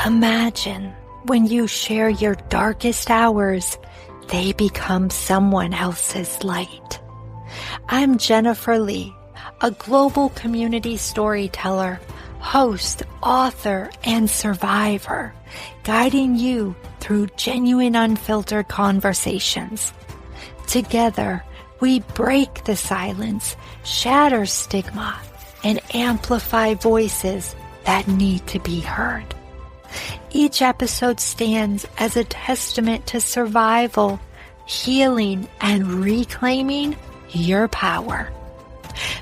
Imagine when you share your darkest hours, they become someone else's light. I'm Jennifer Lee, a global community storyteller, host, author, and survivor, guiding you through genuine, unfiltered conversations. Together, we break the silence, shatter stigma, and amplify voices that need to be heard. Each episode stands as a testament to survival, healing, and reclaiming your power.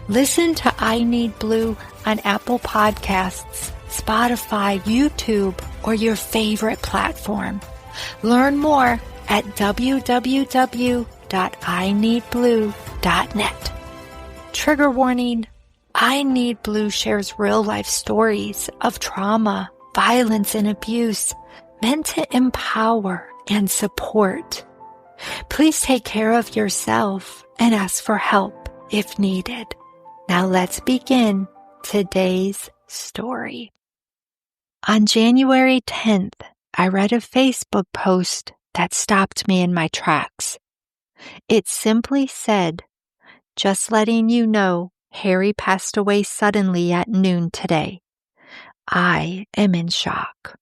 Listen to I Need Blue on Apple Podcasts, Spotify, YouTube, or your favorite platform. Learn more at www.ineedblue.net. Trigger warning: I Need Blue shares real-life stories of trauma, violence, and abuse meant to empower and support. Please take care of yourself and ask for help if needed. Now let's begin today's story. On January 10th, I read a Facebook post that stopped me in my tracks. It simply said, "Just letting you know, Harry passed away suddenly at noon today. I am in shock."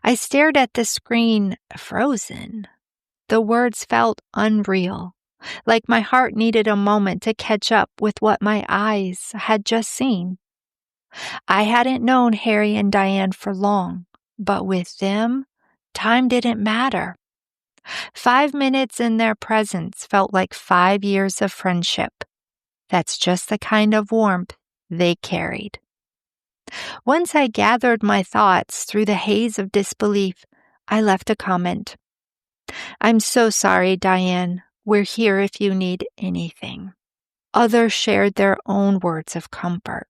I stared at the screen, frozen. The words felt unreal, like my heart needed a moment to catch up with what my eyes had just seen. I hadn't known Harry and Diane for long, but with them, time didn't matter. 5 minutes in their presence felt like 5 years of friendship. That's just the kind of warmth they carried. Once I gathered my thoughts through the haze of disbelief, I left a comment. "I'm so sorry, Diane. We're here if you need anything." Others shared their own words of comfort.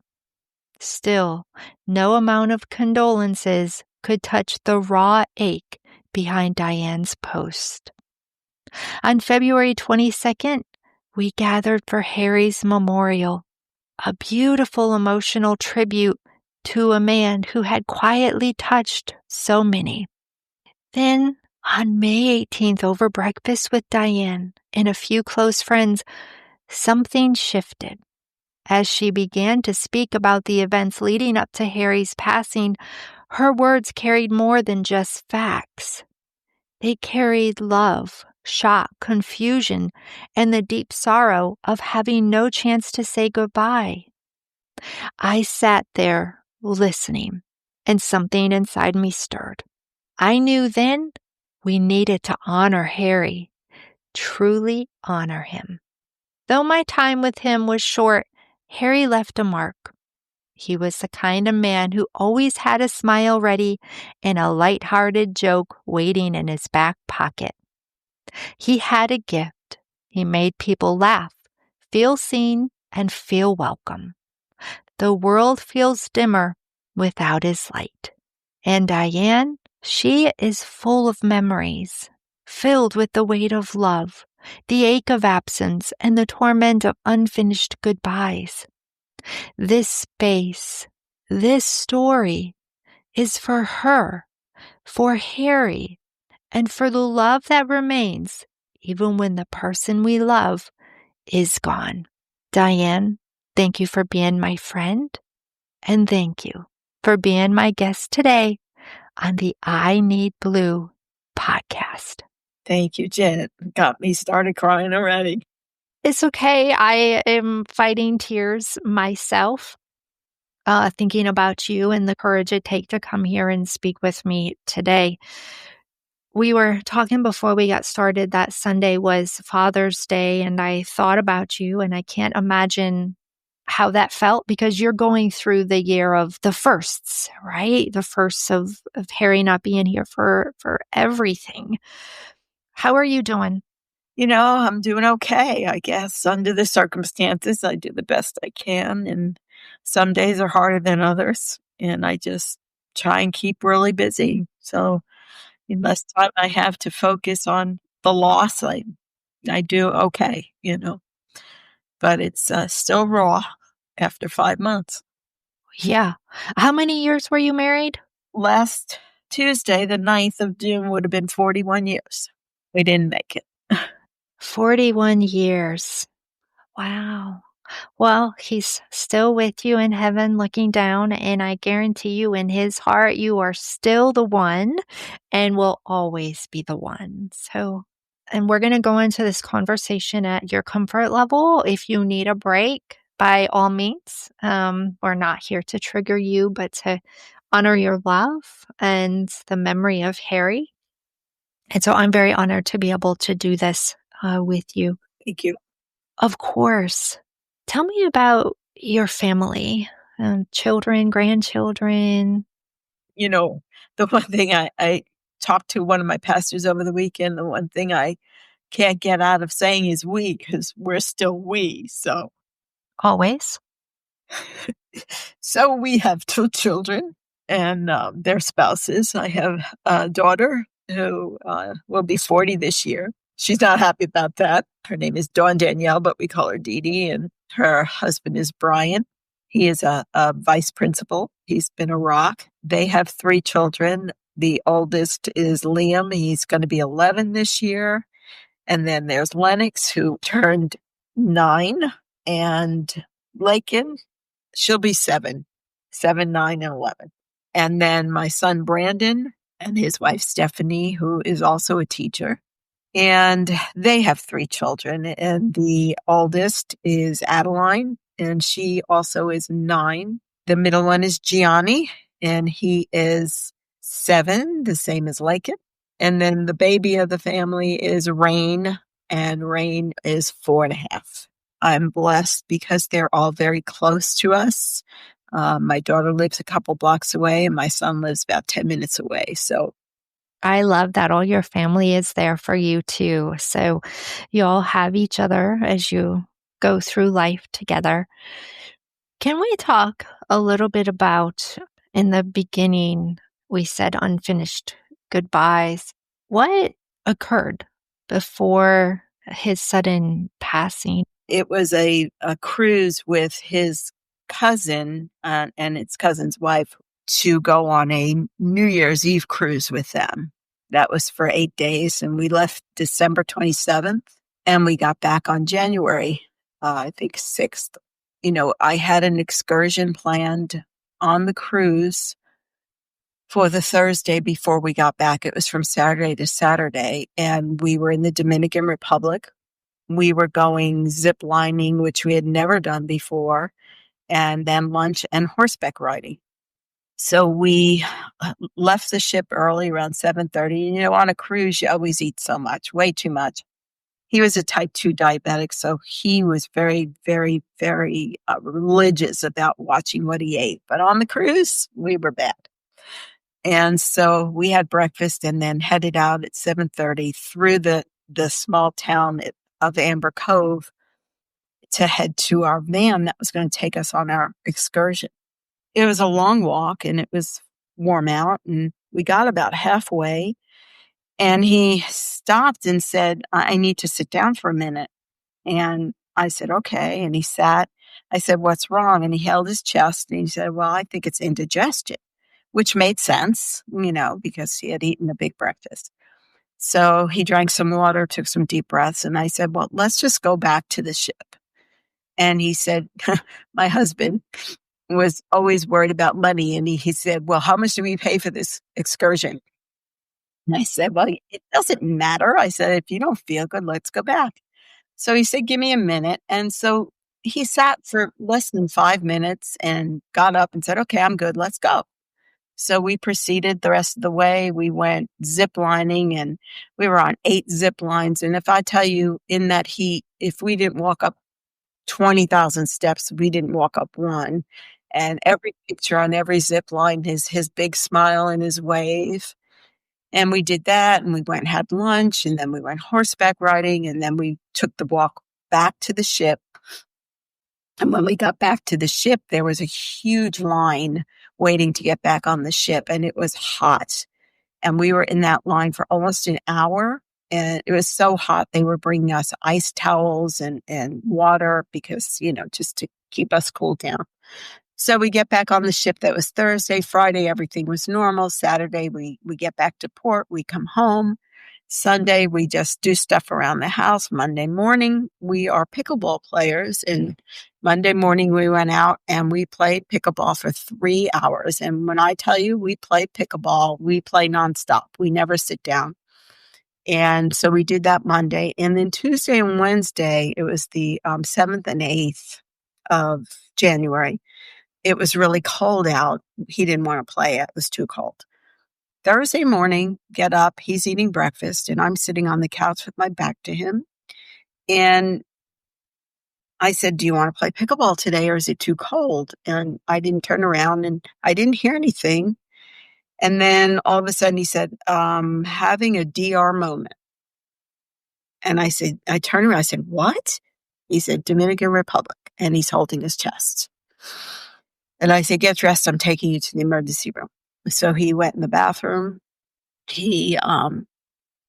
Still, no amount of condolences could touch the raw ache behind Diane's post. On February 22nd, we gathered for Harry's memorial, a beautiful emotional tribute to a man who had quietly touched so many. Then, on May 18th, over breakfast with Diane and a few close friends, something shifted. As she began to speak about the events leading up to Harry's passing, her words carried more than just facts. They carried love, shock, confusion, and the deep sorrow of having no chance to say goodbye. I sat there, listening, and something inside me stirred. I knew then we needed to honor Harry, truly honor him. Though my time with him was short, Harry left a mark. He was the kind of man who always had a smile ready and a light-hearted joke waiting in his back pocket. He had a gift. He made people laugh, feel seen, and feel welcome. The world feels dimmer without his light. And Diane, she is full of memories, filled with the weight of love, the ache of absence, and the torment of unfinished goodbyes. This space, this story, is for her, for Harry, and for the love that remains, even when the person we love is gone. Diane, thank you for being my friend, and thank you for being my guest today on the I Need Blue podcast. Thank you, Jen. Got me started crying already. It's okay. I am fighting tears myself, thinking about you and the courage it takes to come here and speak with me today. We were talking before we got started that Sunday was Father's Day, and I thought about you, and I can't imagine how that felt because you're going through the year of the firsts, right? The firsts of Harry not being here for everything. How are you doing? You know, I'm doing okay, I guess. Under the circumstances, I do the best I can. And some days are harder than others. And I just try and keep really busy. So the less time I have to focus on the loss, I do okay, you know. But it's still raw after 5 months. Yeah. How many years were you married? last Tuesday, the 9th of June, would have been 41 years. We didn't make it. 41 years. Wow. Well, he's still with you in heaven looking down, and I guarantee you in his heart, you are still the one and will always be the one. So, and we're going to go into this conversation at your comfort level. If you need a break, by all means, we're not here to trigger you, but to honor your love and the memory of Harry. And so I'm very honored to be able to do this with you. Thank you. Of course. Tell me about your family, children, grandchildren. You know, the one thing I talked to one of my pastors over the weekend, the one thing I can't get out of saying is we, because we're still we. So, Always. so we have two children and their spouses. I have a daughter who will be 40 this year. She's not happy about that. Her name is Danielle, but we call her Dee Dee, and her husband is Brian. He is a vice principal. He's been a rock. They have three children. The oldest is Liam. He's going to be 11 this year. And then there's Lennox, who turned 9, and Lakin, she'll be 7, 9, and 11. And then my son, Brandon, and his wife, Stephanie, who is also a teacher. And they have three children. And the oldest is Adeline, and she also is 9. The middle one is Gianni, and he is 7, the same as Lakin. And then the baby of the family is Rain, and Rain is 4.5. I'm blessed because they're all very close to us. My daughter lives a couple blocks away, and my son lives about 10 minutes away. So I love that all your family is there for you too. So you all have each other as you go through life together. Can we talk a little bit about, in the beginning, we said unfinished goodbyes. What occurred before his sudden passing? it was a cruise with his cousin and its cousin's wife to go on a New Year's Eve cruise with them. That was for 8 days, and we left December 27th, and we got back on January, I think 6th. You know, I had an excursion planned on the cruise for the Thursday before we got back. It was from Saturday to Saturday, and we were in the Dominican Republic. We were going zip lining, which we had never done before, and then lunch and horseback riding. So we left the ship early, around 7:30. You know, on a cruise, you always eat so much, way too much. He was a type 2 diabetic, so he was very, very, very religious about watching what he ate. But on the cruise, we were bad. And so we had breakfast and then headed out at 7:30 through the small town of Amber Cove to head to our van that was going to take us on our excursion. It was a long walk and it was warm out, and we got about halfway and he stopped and said, I need to sit down for a minute. And I said, okay. And he sat. I said, what's wrong? And he held his chest and he said, well, I think it's indigestion, which made sense, you know, because he had eaten a big breakfast. So he drank some water, took some deep breaths. And I said, well, let's just go back to the ship. And he said, my husband was always worried about money. And he said, well, how much do we pay for this excursion? And I said, well, it doesn't matter. I said, if you don't feel good, let's go back. So he said, give me a minute. And so he sat for less than 5 minutes and got up and said, okay, I'm good. Let's go. So we proceeded the rest of the way. We went zip lining and we were on 8 zip lines. And if I tell you in that heat, if we didn't walk up 20,000 steps, we didn't walk up one. And every picture on every zip line is his big smile and his wave. And we did that, and we went and had lunch, and then we went horseback riding, and then we took the walk back to the ship. And when we got back to the ship, there was a huge line waiting to get back on the ship, and it was hot. And we were in that line for almost an hour, and it was so hot. They were bringing us ice towels and water because, you know, just to keep us cooled down. So we get back on the ship. That was Thursday. Friday, everything was normal. Saturday, we get back to port. We come home. Sunday, we just do stuff around the house. Monday morning, we are pickleball players. And Monday morning, we went out and we played pickleball for 3 hours. And when I tell you we play pickleball, we play nonstop. We never sit down. And so we did that Monday. And then Tuesday and Wednesday, it was the 7th and 8th of January. It was really cold out. He didn't want to play it. It was too cold. Thursday morning, get up. He's eating breakfast, and I'm sitting on the couch with my back to him. And I said, "Do you want to play pickleball today, or is it too cold?" And I didn't turn around, and I didn't hear anything. And then all of a sudden he said, "Having a DR moment." And I turned around, I said, "What?" He said, "Dominican Republic." And he's holding his chest. And I said, "Get dressed. I'm taking you to the emergency room." So he went in the bathroom. He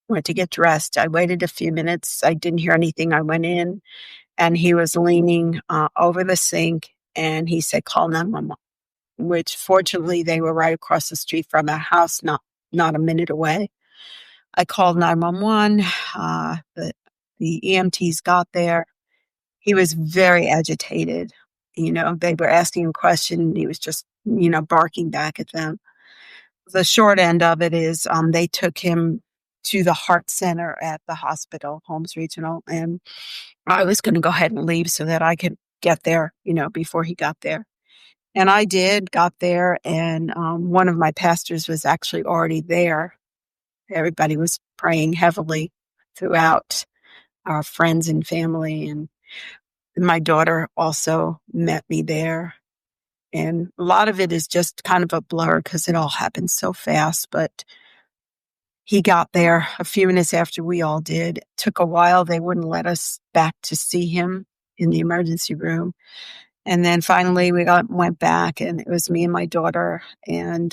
went to get dressed. I waited a few minutes. I didn't hear anything. I went in, and he was leaning over the sink, and he said, "Call 911," which fortunately they were right across the street from our house, not a minute away. I called 911. The EMTs got there. He was very agitated. They were asking him questions. He was just, barking back at them. The short end of it is they took him to the heart center at the hospital, Holmes Regional, and I was going to go ahead and leave so that I could get there, before he got there. And I got there, and one of my pastors was actually already there. Everybody was praying heavily throughout, our friends and family, and my daughter also met me there. And a lot of it is just kind of a blur because it all happened so fast. But he got there a few minutes after we all did. It took a while. They wouldn't let us back to see him in the emergency room. And then finally we went back, and it was me and my daughter. And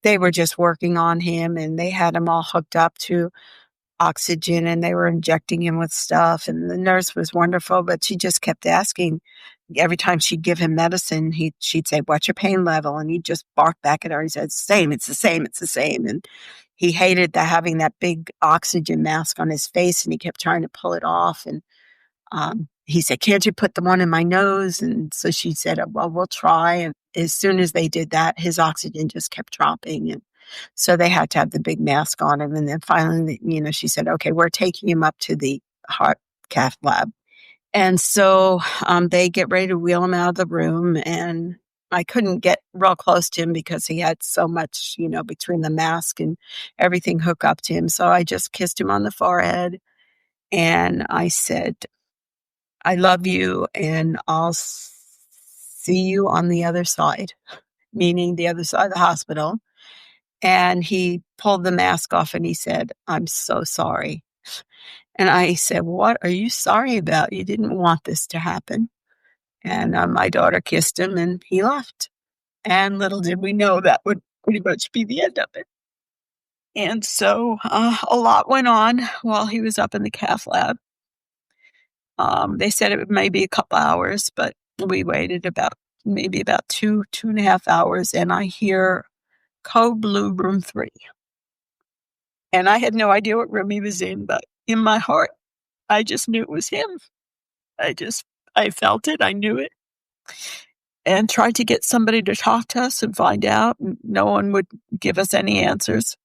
they were just working on him, and they had him all hooked up to oxygen, and they were injecting him with stuff. And the nurse was wonderful, but she just kept asking. Every time she'd give him medicine, she'd say, "What's your pain level?" And he'd just bark back at her. He said, "It's the same, it's the same, it's the same." And he hated having that big oxygen mask on his face, and he kept trying to pull it off. And he said, "Can't you put the one in my nose?" And so she said, "Well, we'll try." And as soon as they did that, his oxygen just kept dropping. And so they had to have the big mask on him. And then finally, she said, "Okay, we're taking him up to the heart cath lab." And so they get ready to wheel him out of the room. And I couldn't get real close to him because he had so much, between the mask and everything hook up to him. So I just kissed him on the forehead. And I said, "I love you, and I'll see you on the other side," meaning the other side of the hospital. And he pulled the mask off, and he said, "I'm so sorry." And I said, "What are you sorry about? You didn't want this to happen." And my daughter kissed him, and he left. And little did we know that would pretty much be the end of it. And so a lot went on while he was up in the cath lab. They said it may be a couple hours, but we waited maybe about 2.5 hours, and I hear code blue room 3. And I had no idea what room he was in, but in my heart, I just knew it was him. I felt it. I knew it. And tried to get somebody to talk to us and find out. And no one would give us any answers.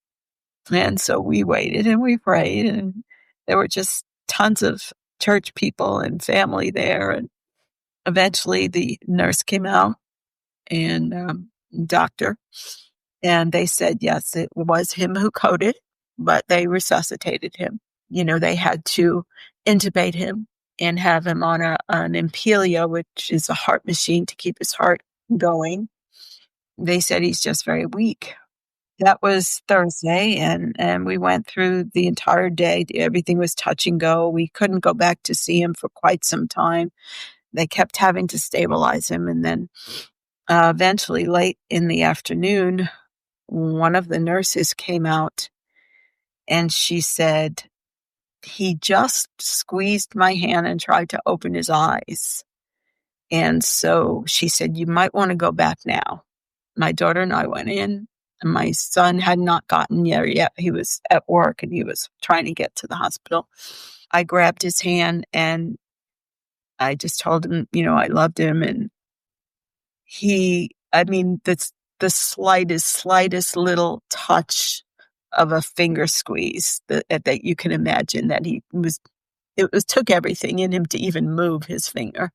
And so we waited and we prayed, and there were just tons of church people and family there. And eventually the nurse came out, and doctor, and they said, yes, it was him who coded, but they resuscitated him. They had to intubate him and have him on an Impelia, which is a heart machine to keep his heart going. They said he's just very weak. That was Thursday, and we went through the entire day. Everything was touch and go. We couldn't go back to see him for quite some time. They kept having to stabilize him. And then eventually, late in the afternoon, one of the nurses came out, and she said, "He just squeezed my hand and tried to open his eyes." And so she said, you might want to go back now. My daughter and I went in, and my son had not gotten there yet. He was at work and he was trying to get to the hospital. I grabbed his hand and I just told him, I loved him. And the slightest little touch of a finger squeeze that you can imagine, that took everything in him to even move his finger.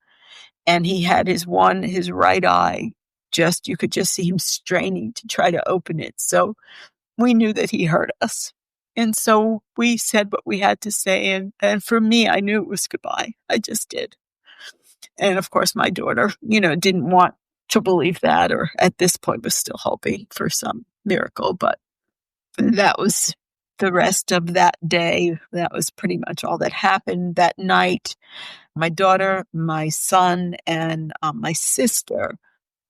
And he had his right eye, you could just see him straining to try to open it. So we knew that he hurt us. And so we said what we had to say. And for me, I knew it was goodbye. I just did. And of course, my daughter, didn't want to believe that, or at this point was still hoping for some miracle. But that was the rest of that day. That was pretty much all that happened that night. My daughter, my son, and my sister,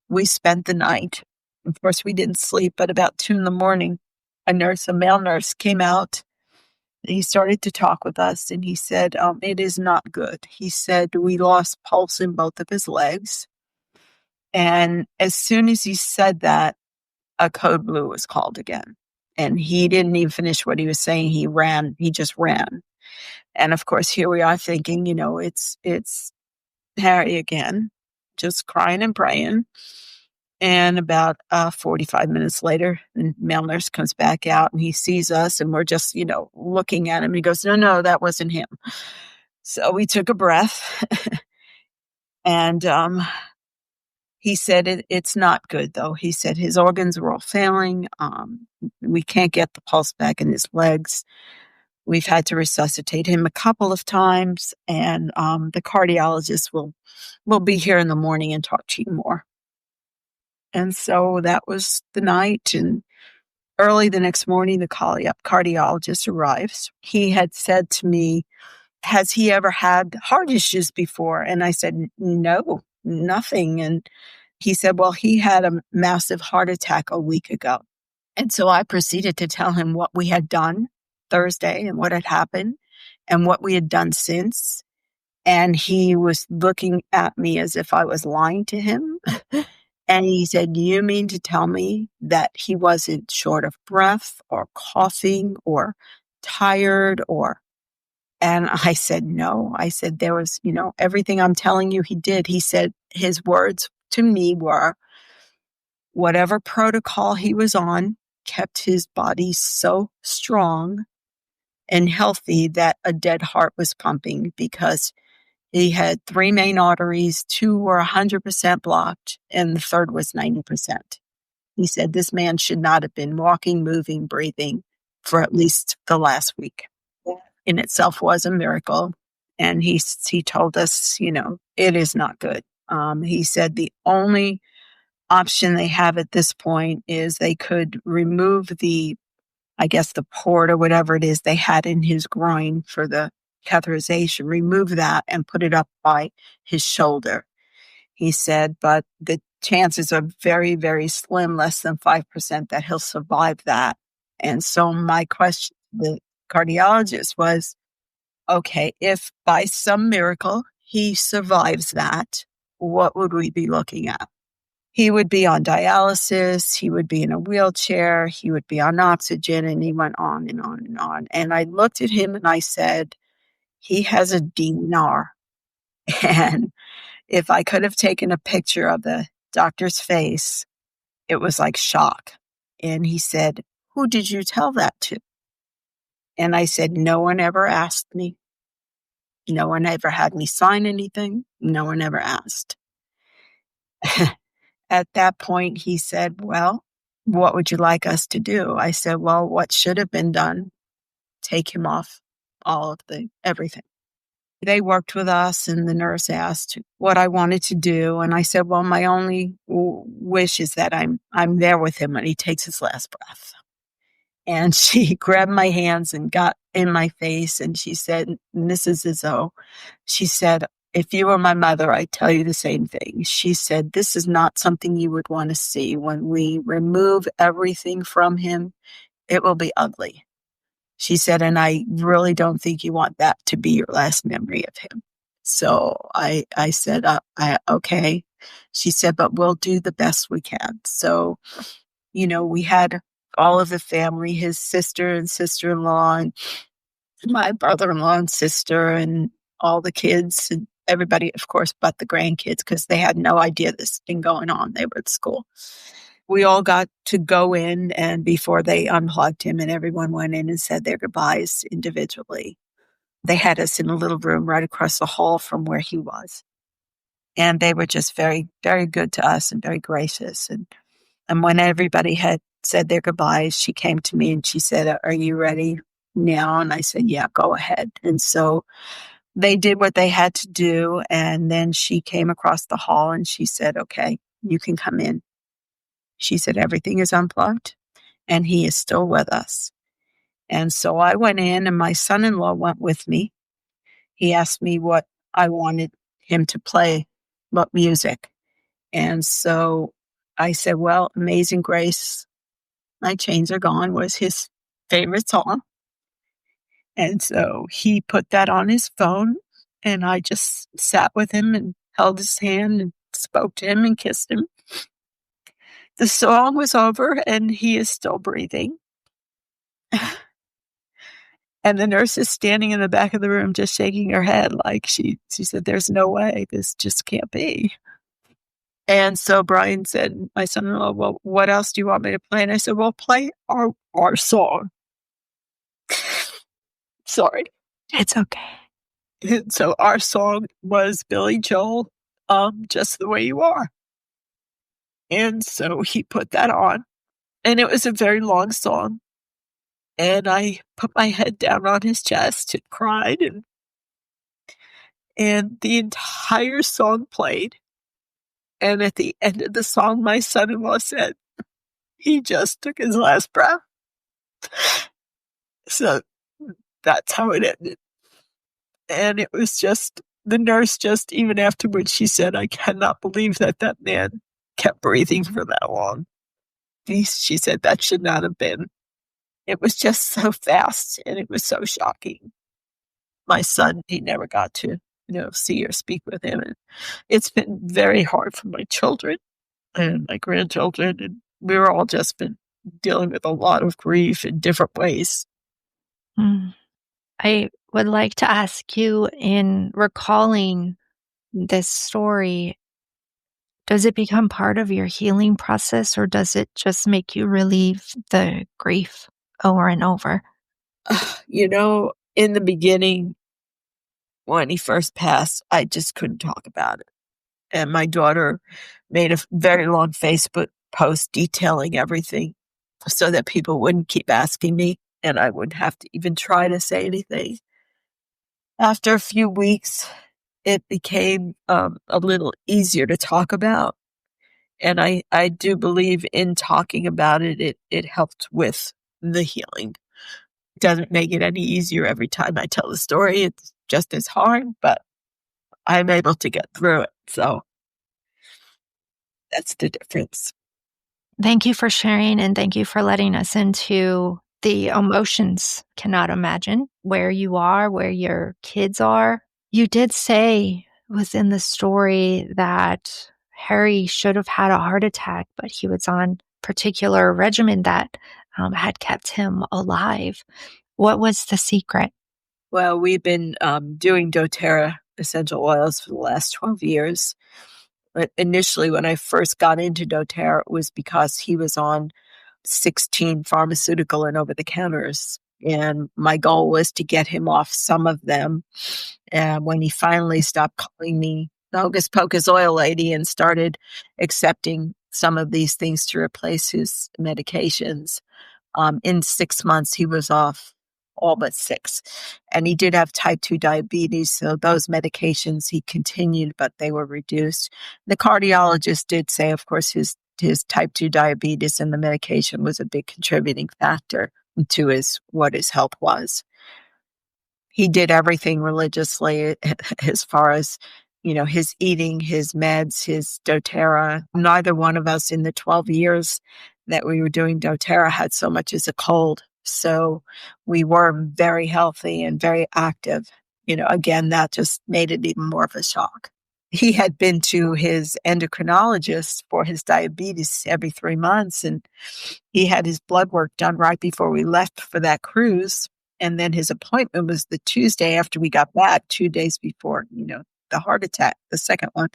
we spent the night. Of course, we didn't sleep, but about 2 a.m, a male nurse came out. He started to talk with us, and he said, it is not good. He said, we lost pulse in both of his legs. And as soon as he said that, a code blue was called again. And he didn't even finish what he was saying. He just ran. And of course, here we are thinking, it's Harry again, just crying and praying. And about 45 minutes later, the male nurse comes back out and he sees us, and we're just, looking at him. He goes, no, that wasn't him. So we took a breath and he said, it's not good, though. He said his organs were all failing. We can't get the pulse back in his legs. We've had to resuscitate him a couple of times, and the cardiologist will be here in the morning and talk to you more. And so that was the night, and early the next morning, the cardiologist arrives. He had said to me, has he ever had heart issues before? And I said, no, nothing. And he said, well, he had a massive heart attack a week ago. And so I proceeded to tell him what we had done Thursday and what had happened and what we had done since. And he was looking at me as if I was lying to him. And he said, you mean to tell me that he wasn't short of breath or coughing or tired or... And I said, no. I said, there was, everything I'm telling you he did. He said, his words to me were, whatever protocol he was on kept his body so strong and healthy that a dead heart was pumping, because he had 3 main arteries, 2 were 100% blocked, and the third was 90%. He said this man should not have been walking, moving, breathing for at least the last week. In itself was a miracle. And he told us, it is not good. He said the only option they have at this point is they could remove the port or whatever it is they had in his groin for the catheterization, remove that and put it up by his shoulder. He said, but the chances are very, very slim, less than 5% that he'll survive that. And so my question to the cardiologist was, okay, if by some miracle he survives that, what would we be looking at? He would be on dialysis, he would be in a wheelchair, he would be on oxygen, and he went on and on and on. And I looked at him and I said, he has a DNR. And if I could have taken a picture of the doctor's face, it was like shock. And he said, who did you tell that to? And I said, no one ever asked me. No one ever had me sign anything. No one ever asked. At that point, he said, well, what would you like us to do? I said, well, what should have been done? Take him off everything. They worked with us, and the nurse asked what I wanted to do. And I said, well, my only wish is that I'm there with him when he takes his last breath. And she grabbed my hands and got in my face. And she said, Mrs. Izzo, she said, if you were my mother, I'd tell you the same thing. She said, this is not something you would want to see. When we remove everything from him, it will be ugly. She said, and I really don't think you want that to be your last memory of him. So I said, okay. She said, but we'll do the best we can. So, we had all of the family, his sister and sister-in-law, and my brother-in-law and sister, and all the kids, and everybody, of course, but the grandkids, because they had no idea this had been going on. They were at school. We all got to go in, and before they unplugged him, and everyone went in and said their goodbyes individually. They had us in a little room right across the hall from where he was. And they were just very, very good to us and very gracious. And when everybody had said their goodbyes, she came to me and she said, "Are you ready now?" And I said, "Yeah, go ahead." And so they did what they had to do. And then she came across the hall and she said, "Okay, you can come in." She said, "Everything is unplugged and he is still with us." And so I went in and my son-in-law went with me. He asked me what I wanted him to play, what music. And so I said, well, Amazing Grace, My Chains Are Gone was his favorite song. And so he put that on his phone and I just sat with him and held his hand and spoke to him and kissed him. The song was over and he is still breathing. And the nurse is standing in the back of the room just shaking her head like she said, "There's no way. This just can't be." And so Brian said, my son-in-law, "Well, what else do you want me to play?" And I said, "Well, play our song." Sorry. It's okay. And so our song was Billy Joel, Just the Way You Are. And so he put that on. And it was a very long song. And I put my head down on his chest and cried. And the entire song played. And at the end of the song, my son-in-law said, he just took his last breath. So that's how it ended. And it was just, the nurse just, even afterwards, she said, "I cannot believe that man kept breathing for that long." She said, "That should not have been." It was just so fast and it was so shocking. My son, he never got to, see or speak with him. And it's been very hard for my children and my grandchildren. And we're all just been dealing with a lot of grief in different ways. I would like to ask you, in recalling this story, does it become part of your healing process or does it just make you relieve the grief over and over? In the beginning, when he first passed, I just couldn't talk about it. And my daughter made a very long Facebook post detailing everything so that people wouldn't keep asking me and I wouldn't have to even try to say anything. After a few weeks, it became a little easier to talk about. And I do believe in talking about it, it helped with the healing. It doesn't make it any easier every time I tell the story. It's just as hard, but I'm able to get through it. So that's the difference. Thank you for sharing and thank you for letting us into the emotions. Cannot imagine where you are, where your kids are. You did say within the story that Harry should have had a heart attack, but he was on particular regimen that had kept him alive. What was the secret? Well, we've been doing doTERRA essential oils for the last 12 years. But initially, when I first got into doTERRA, it was because he was on 16 pharmaceutical and over-the-counters. And my goal was to get him off some of them. And when he finally stopped calling me the Hocus Pocus oil lady and started accepting some of these things to replace his medications, in 6 months, he was off all but 6. And he did have type 2 diabetes, so those medications he continued, but they were reduced. The cardiologist did say, of course, his type 2 diabetes and the medication was a big contributing factor to what his health was. He did everything religiously as far as, his eating, his meds, his doTERRA. Neither one of us in the 12 years that we were doing doTERRA had so much as a cold. So we were very healthy and very active. again, that just made it even more of a shock. He had been to his endocrinologist for his diabetes every 3 months, and he had his blood work done right before we left for that cruise. And then his appointment was the Tuesday after we got back, 2 days before, the heart attack, the second one.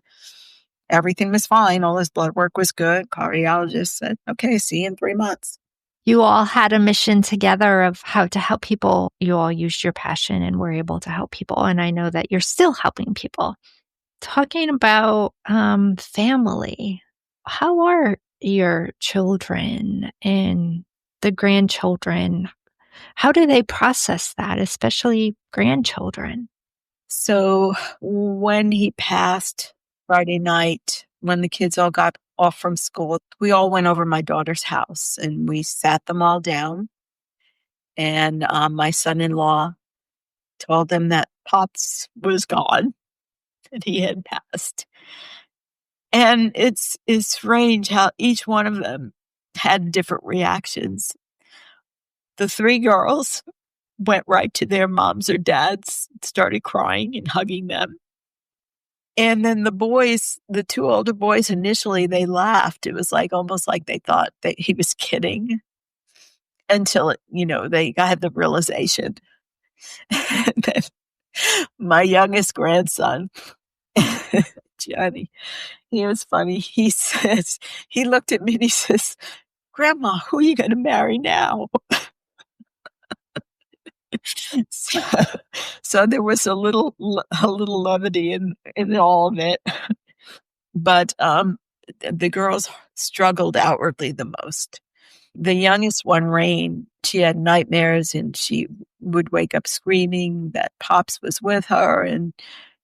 Everything was fine. All his blood work was good. Cardiologist said, okay, see you in 3 months. You all had a mission together of how to help people. You all used your passion and were able to help people. And I know that you're still helping people. Talking about family, how are your children and the grandchildren? How do they process that, especially grandchildren? So when he passed Friday night, when the kids all got off from school, we all went over to my daughter's house and we sat them all down. And my son-in-law told them that Pops was gone, that he had passed. And it's strange how each one of them had different reactions. The 3 girls went right to their moms or dads, started crying and hugging them. And then the boys, the 2 older boys, initially they laughed. It was almost like they thought that he was kidding until they had the realization. And then my youngest grandson, Johnny, he was funny. He looked at me and he says, "Grandma, who are you going to marry now?" So there was a little levity in all of it, but the girls struggled outwardly the most. The youngest one, Rain, she had nightmares and she would wake up screaming that Pops was with her and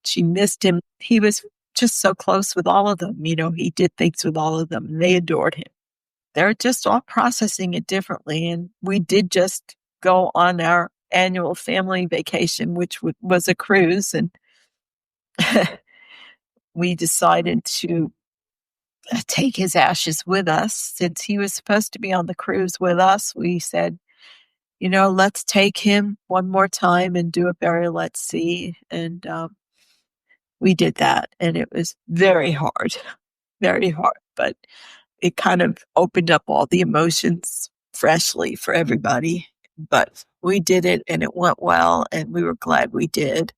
she missed him. He was just so close with all of them. He did things with all of them and they adored him. They're just all processing it differently. And we did just go on our annual family vacation, which was a cruise. And we decided to take his ashes with us. Since he was supposed to be on the cruise with us, we said, let's take him one more time and do a burial at sea. And we did that. And it was very hard, but it kind of opened up all the emotions freshly for everybody. But we did it and it went well and we were glad we did.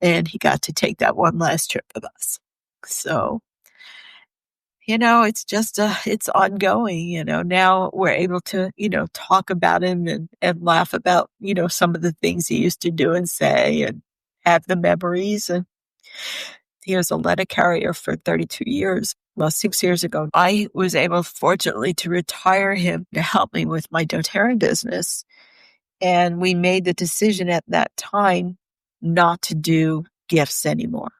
And he got to take that one last trip with us. So, it's just, it's ongoing, now we're able to, talk about him and laugh about, some of the things he used to do and say and have the memories. And he was a letter carrier for 32 years. Well, 6 years ago, I was able, fortunately, to retire him to help me with my doTERRA business. And we made the decision at that time not to do gifts anymore.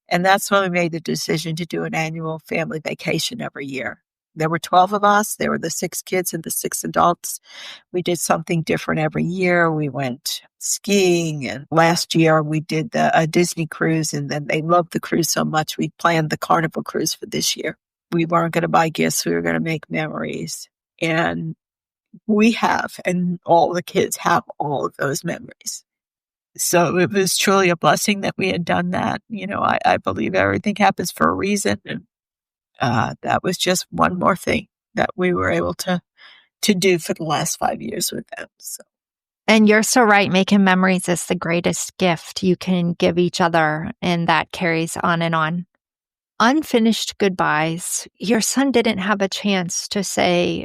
And that's when we made the decision to do an annual family vacation every year. There were 12 of us. There were the 6 kids and the 6 adults. We did something different every year. We went skiing. And last year we did a Disney cruise. And then they loved the cruise so much, we planned the Carnival cruise for this year. We weren't going to buy gifts. We were going to make memories. And we have, and all the kids have all of those memories. So it was truly a blessing that we had done that. I believe everything happens for a reason. And that was just one more thing that we were able to do for the last 5 years with them. So. And you're so right. Making memories is the greatest gift you can give each other. And that carries on and on. Unfinished goodbyes. Your son didn't have a chance to say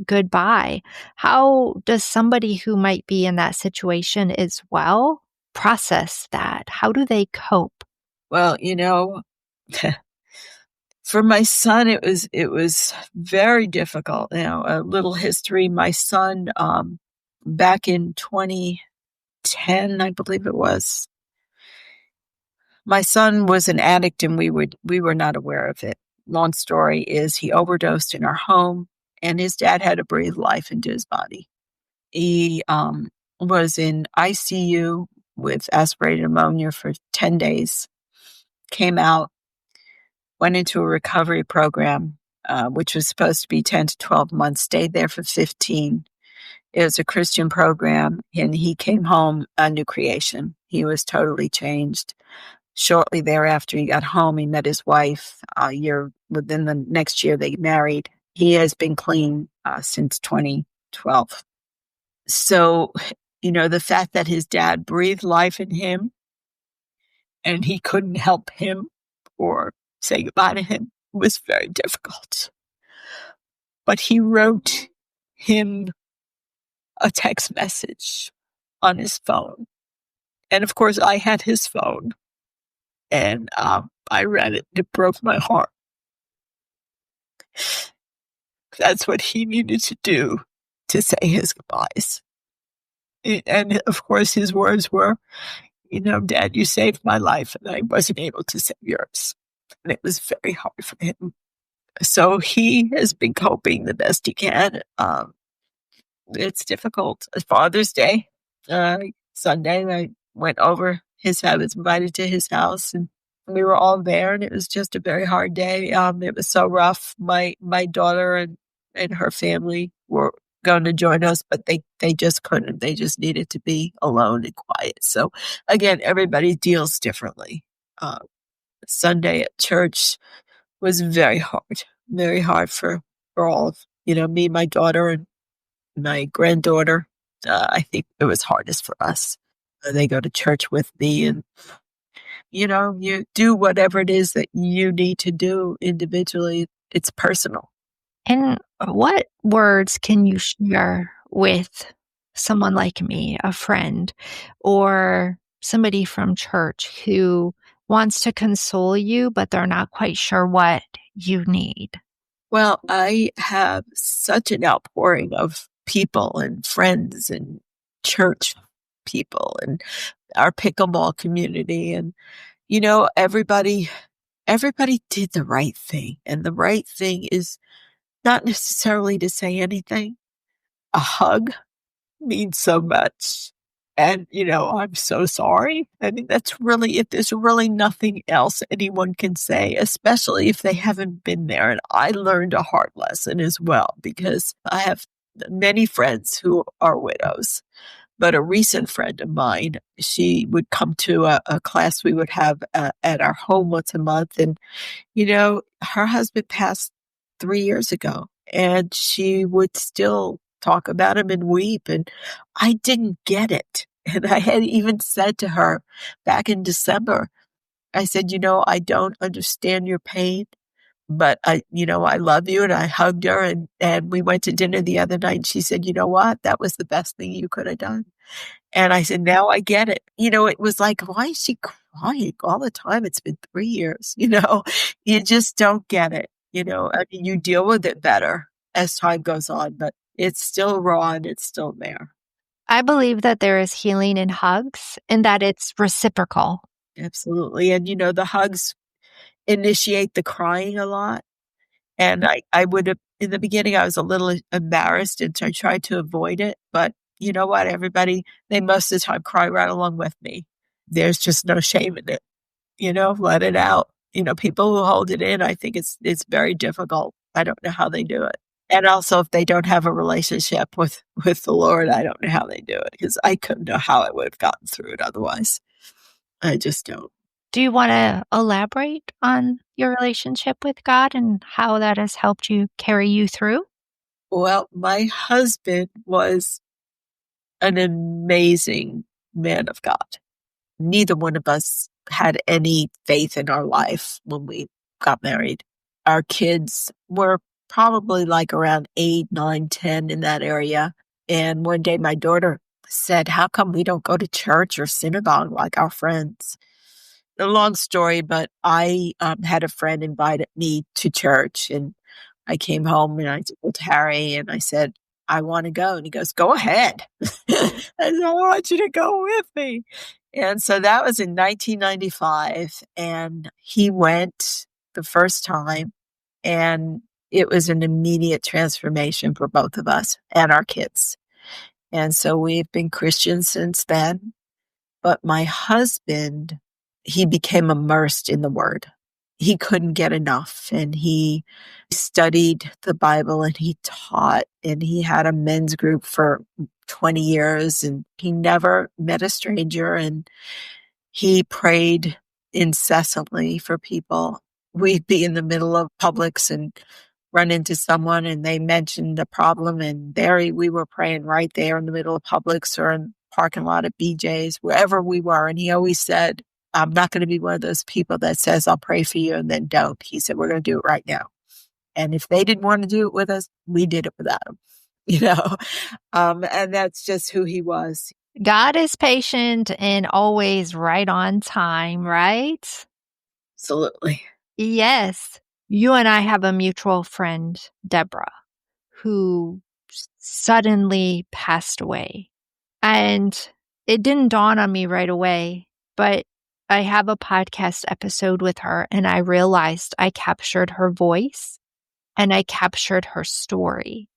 goodbye. How does somebody who might be in that situation as well process that? How do they cope? Well, for my son, it was very difficult. A little history. My son, back in 2010, I believe it was, my son was an addict and we were not aware of it. Long story is he overdosed in our home and his dad had to breathe life into his body. He was in ICU with aspirated pneumonia for 10 days, came out, went into a recovery program, which was supposed to be 10 to 12 months, stayed there for 15. It was a Christian program and he came home a new creation. He was totally changed. Shortly thereafter, he got home. He met his wife. Within the next year, they married. He has been clean since 2012. So, the fact that his dad breathed life in him and he couldn't help him or say goodbye to him was very difficult. But he wrote him a text message on his phone. And of course, I had his phone. And I read it. It broke my heart. That's what he needed to do to say his goodbyes. And of course, his words were, Dad, you saved my life and I wasn't able to save yours. And it was very hard for him. So he has been coping the best he can. It's difficult. Father's Day, Sunday, I went over I was invited to his house and we were all there and it was just a very hard day. It was so rough. My daughter and her family were going to join us, but they just couldn't. They just needed to be alone and quiet. So again, everybody deals differently. Sunday at church was very hard for all of, me, my daughter, and my granddaughter. I think it was hardest for us. They go to church with me and, you do whatever it is that you need to do individually. It's personal. And what words can you share with someone like me, a friend, or somebody from church who wants to console you, but they're not quite sure what you need? Well, I have such an outpouring of people and friends and church people and our pickleball community. And, everybody did the right thing. And the right thing is not necessarily to say anything. A hug means so much. And, I'm so sorry. I mean, that's really it. There's really nothing else anyone can say, especially if they haven't been there. And I learned a hard lesson as well, because I have many friends who are widows. But a recent friend of mine, she would come to a class we would have at our home once a month. And, her husband passed 3 years ago, and she would still talk about him and weep. And I didn't get it. And I had even said to her back in December, I said, I don't understand your pain, but I love you. And I hugged her and we went to dinner the other night. And she said, you know what? That was the best thing you could have done. And I said, now I get it. It was like, why is she crying all the time? It's been 3 years, you just don't get it. I mean, you deal with it better as time goes on, but it's still raw and it's still there. I believe that there is healing in hugs and that it's reciprocal. Absolutely. And, the hugs initiate the crying a lot. And I would have, in the beginning, I was a little embarrassed and I tried to avoid it. But you know what? Everybody, they most of the time cry right along with me. There's just no shame in it. Let it out. People who hold it in, I think it's very difficult. I don't know how they do it. And also, if they don't have a relationship with the Lord, I don't know how they do it, because I couldn't know how I would have gotten through it otherwise. I just don't. Do you want to elaborate on your relationship with God and how that has helped you carry you through? Well, my husband was an amazing man of God. Neither one of us had any faith in our life when we got married. Our kids were probably like around 8, 9, 10 in that area. And one day my daughter said, how come we don't go to church or synagogue like our friends? A long story, but I had a friend invited me to church, and I came home and I told Harry and I said, I want to go. And he goes, go ahead. I said, I want you to go with me. And so that was in 1995. And he went the first time, and it was an immediate transformation for both of us and our kids. And so we've been Christians since then. But my husband, he became immersed in the Word. He couldn't get enough, and he studied the Bible and he taught, and he had a men's group for 20 years, and he never met a stranger, and he prayed incessantly for people. We'd be in the middle of Publix and run into someone and they mentioned a problem, and we were praying right there in the middle of Publix or in the parking lot at BJ's, wherever we were. And he always said, I'm not going to be one of those people that says, I'll pray for you and then don't. He said, we're going to do it right now. And if they didn't want to do it with us, we did it without them, you know? And that's just who he was. God is patient and always right on time, right? Absolutely. Yes. You and I have a mutual friend, Deborah, who suddenly passed away. And it didn't dawn on me right away, but I have a podcast episode with her and I realized I captured her voice and I captured her story.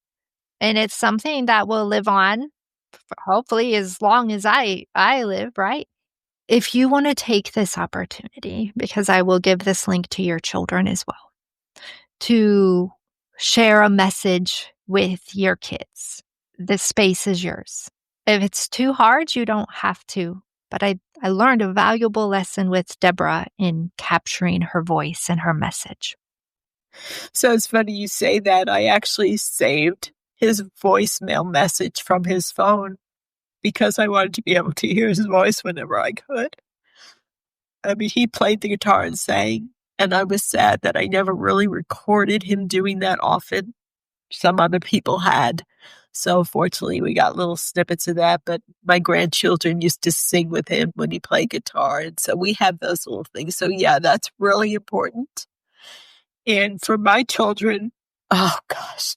And it's something that will live on, hopefully, as long as I live, right? If you want to take this opportunity, because I will give this link to your children as well, to share a message with your kids, the space is yours. If it's too hard, you don't have to. But I learned a valuable lesson with Deborah in capturing her voice and her message. So it's funny you say that. I actually saved his voicemail message from his phone because I wanted to be able to hear his voice whenever I could. I mean, he played the guitar and sang, and I was sad that I never really recorded him doing that often. Some other people had. So fortunately, we got little snippets of that, but my grandchildren used to sing with him when he played guitar, and so we have those little things. So yeah, that's really important. And for my children, oh gosh,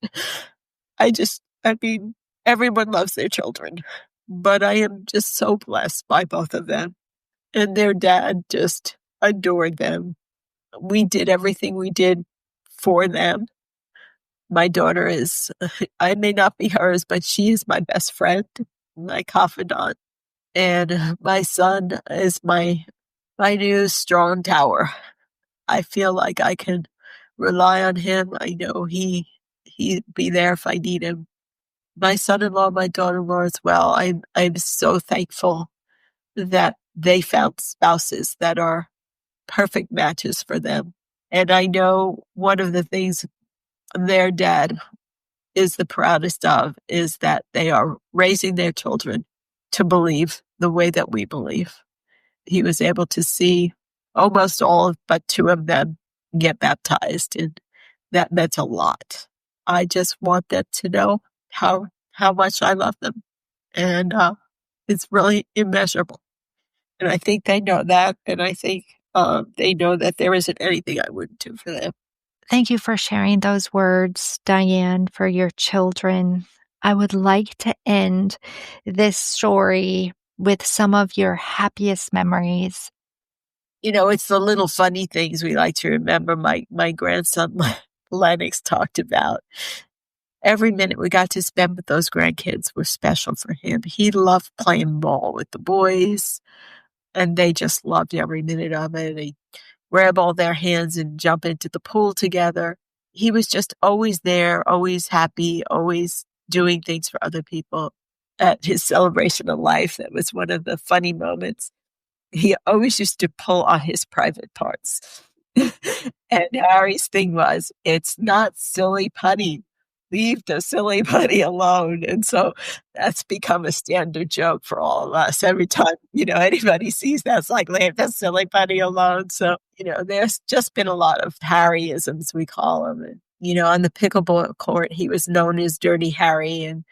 I mean, everyone loves their children, but I am just so blessed by both of them. And their dad just adored them. We did everything we did for them. My daughter I may not be hers, but she is my best friend, my confidant. And my son is my new strong tower. I feel like I can rely on him. I know he'd be there if I need him. My son-in-law, my daughter-in-law as well. I'm so thankful that they found spouses that are perfect matches for them. And I know one of the things their dad is the proudest of is that they are raising their children to believe the way that we believe. He was able to see almost all but two of them get baptized, and that meant a lot. I just want them to know how much I love them, and it's really immeasurable. And I think they know that, and I think they know that there isn't anything I wouldn't do for them. Thank you for sharing those words, Diane, for your children. I would like to end this story with some of your happiest memories. You know, it's the little funny things we like to remember. My grandson, Lennox, talked about. Every minute we got to spend with those grandkids were special for him. He loved playing ball with the boys, and they just loved every minute of it. They grab all their hands and jump into the pool together. He was just always there, always happy, always doing things for other people. At his celebration of life, that was one of the funny moments. He always used to pull on his private parts. And Harry's thing was, it's not silly putty. Leave the silly putty alone. And so that's become a standard joke for all of us. Every time, anybody sees that, it's like, leave the silly putty alone. So, there's just been a lot of Harryisms, we call them. And, on the pickleball court, he was known as Dirty Harry, and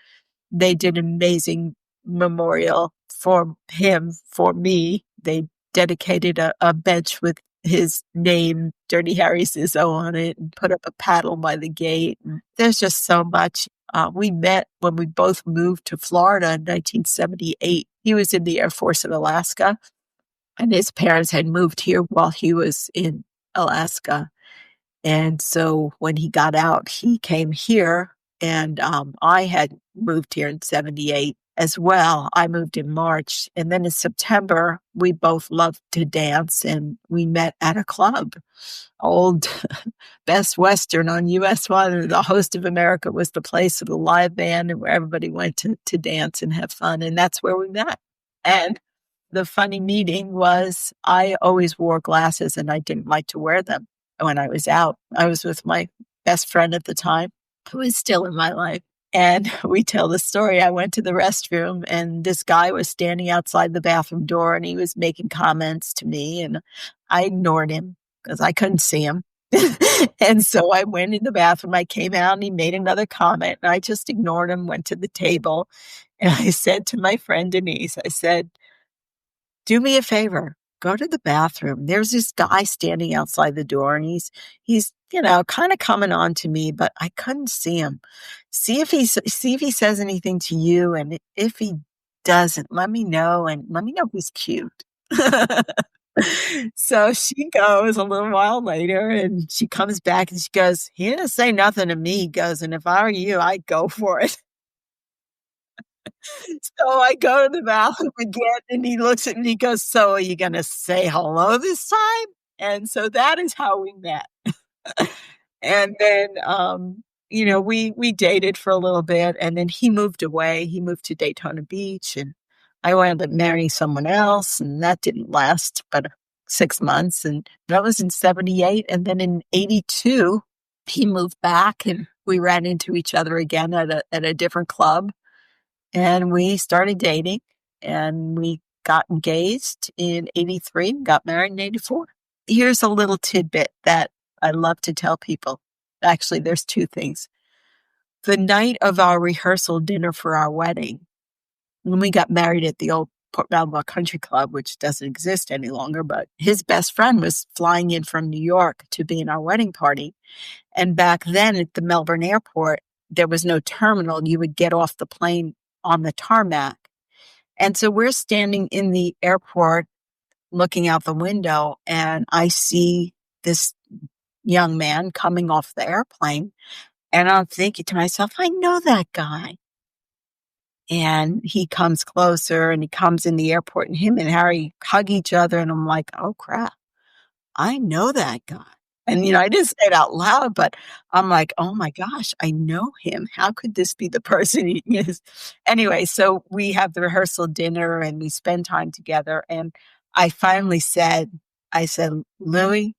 they did an amazing memorial for him, for me. They dedicated a bench with his name, Dirty Harry Zizzo, on it, and put up a paddle by the gate. And there's just so much. We met when we both moved to Florida in 1978. He was in the Air Force in Alaska, and his parents had moved here while he was in Alaska. And so when he got out, he came here, and I had moved here in 78. as well. I moved in March. And then in September, we both loved to dance and we met at a club. Old Best Western on US 1. The Host of America was the place with a live band and where everybody went to dance and have fun. And that's where we met. And the funny meeting was I always wore glasses and I didn't like to wear them when I was out. I was with my best friend at the time, who is still in my life. And we tell the story. I went to the restroom and this guy was standing outside the bathroom door and he was making comments to me and I ignored him because I couldn't see him. And so I went in the bathroom. I came out and he made another comment and I just ignored him, went to the table. And I said to my friend Denise, I said, do me a favor, go to the bathroom. There's this guy standing outside the door and he's, kind of coming on to me, but I couldn't see him. See if he says anything to you. And if he doesn't, let me know and let me know if he's cute. So she goes a little while later and she comes back and she goes, he didn't say nothing to me. He goes, and if I were you, I'd go for it. So I go to the bathroom again and he looks at me and he goes, so are you going to say hello this time? And so that is how we met. And then, we dated for a little bit and then he moved away. He moved to Daytona Beach and I wound up marrying someone else and that didn't last but 6 months. And that was in 78. And then in 82, he moved back and we ran into each other again at a different club. And we started dating and we got engaged in 83, got married in 84. Here's a little tidbit that I love to tell people. Actually, there's 2 things. The night of our rehearsal dinner for our wedding, when we got married at the old Port Balboa Country Club, which doesn't exist any longer, but his best friend was flying in from New York to be in our wedding party. And back then at the Melbourne airport, there was no terminal. You would get off the plane on the tarmac. And so we're standing in the airport looking out the window and I see this young man coming off the airplane and I'm thinking to myself, I know that guy. And he comes closer and he comes in the airport and him and Harry hug each other and I'm like, oh crap, I know that guy. And, I didn't say it out loud, but I'm like, oh my gosh, I know him. How could this be the person he is? Anyway, so we have the rehearsal dinner and we spend time together. And I finally said, Louis,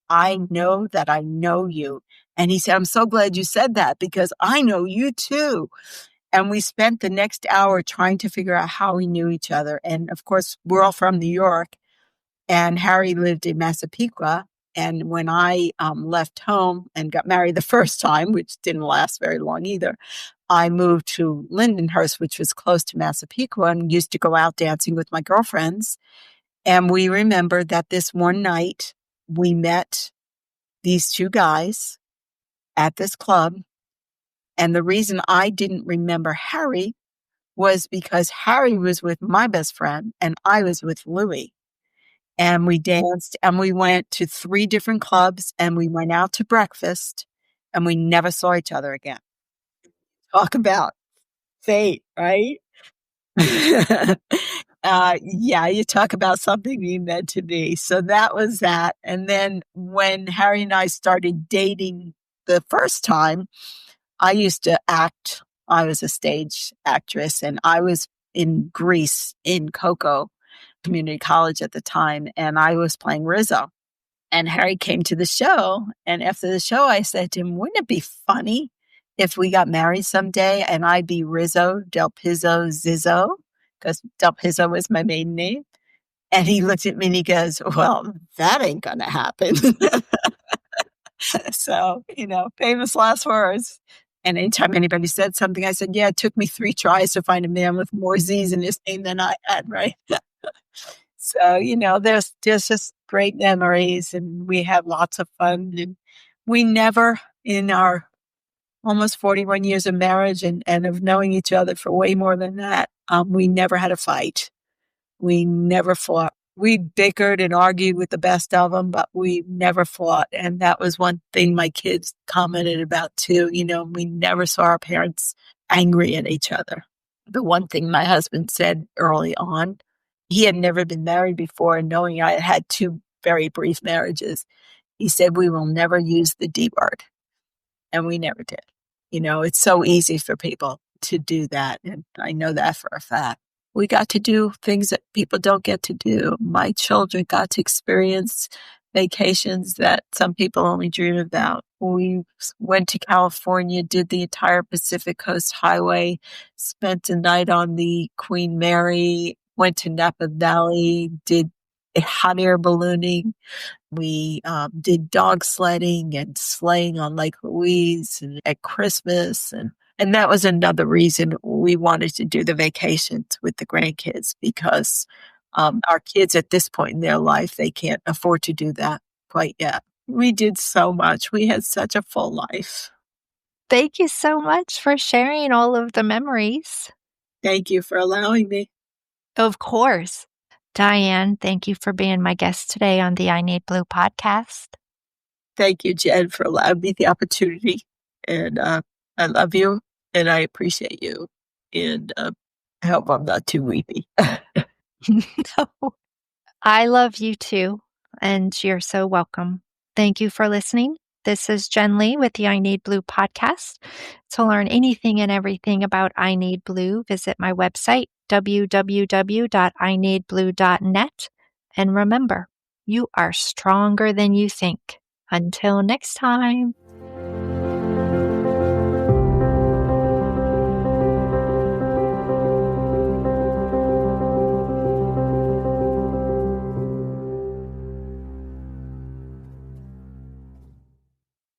I know that I know you. And he said, I'm so glad you said that because I know you too. And we spent the next hour trying to figure out how we knew each other. And of course, we're all from New York and Harry lived in Massapequa. And when I left home and got married the first time, which didn't last very long either, I moved to Lindenhurst, which was close to Massapequa, and used to go out dancing with my girlfriends. And we remembered that this one night we met these 2 guys at this club. And the reason I didn't remember Harry was because Harry was with my best friend and I was with Louis. And we danced and we went to 3 different clubs and we went out to breakfast and we never saw each other again. Talk about fate, right? You talk about something being meant to be. So that was that. And then when Harry and I started dating the first time, I used to act. I was a stage actress and I was in Greece in Coco Community College at the time, and I was playing Rizzo. And Harry came to the show, and after the show, I said to him, wouldn't it be funny if we got married someday and I'd be Rizzo Del Pizzo Zizzo, because Del Pizzo was my maiden name. And he looked at me and he goes, well, that ain't going to happen. So, famous last words. And anytime anybody said something, I said, yeah, it took me 3 tries to find a man with more Z's in his name than I had, right? So, there's just great memories and we had lots of fun. And we never, in our almost 41 years of marriage and of knowing each other for way more than that, we never had a fight. We never fought. We bickered and argued with the best of them, but we never fought. And that was one thing my kids commented about too. We never saw our parents angry at each other. The one thing my husband said early on, he had never been married before, and knowing I had 2 very brief marriages, he said, "We will never use the D word." And we never did. It's so easy for people to do that, and I know that for a fact. We got to do things that people don't get to do. My children got to experience vacations that some people only dream about. We went to California, did the entire Pacific Coast Highway, spent a night on the Queen Mary, went to Napa Valley, did hot air ballooning. We did dog sledding and sleighing on Lake Louise and at Christmas. And that was another reason we wanted to do the vacations with the grandkids, because our kids at this point in their life, they can't afford to do that quite yet. We did so much. We had such a full life. Thank you so much for sharing all of the memories. Thank you for allowing me. Of course. Diane, thank you for being my guest today on the I Need Blue podcast. Thank you, Jen, for allowing me the opportunity. And I love you, and I appreciate you. And I hope I'm not too weepy. No. I love you too, and you're so welcome. Thank you for listening. This is Jen Lee with the I Need Blue podcast. To learn anything and everything about I Need Blue, visit my website, www.ineedblue.net. And remember, you are stronger than you think. Until next time.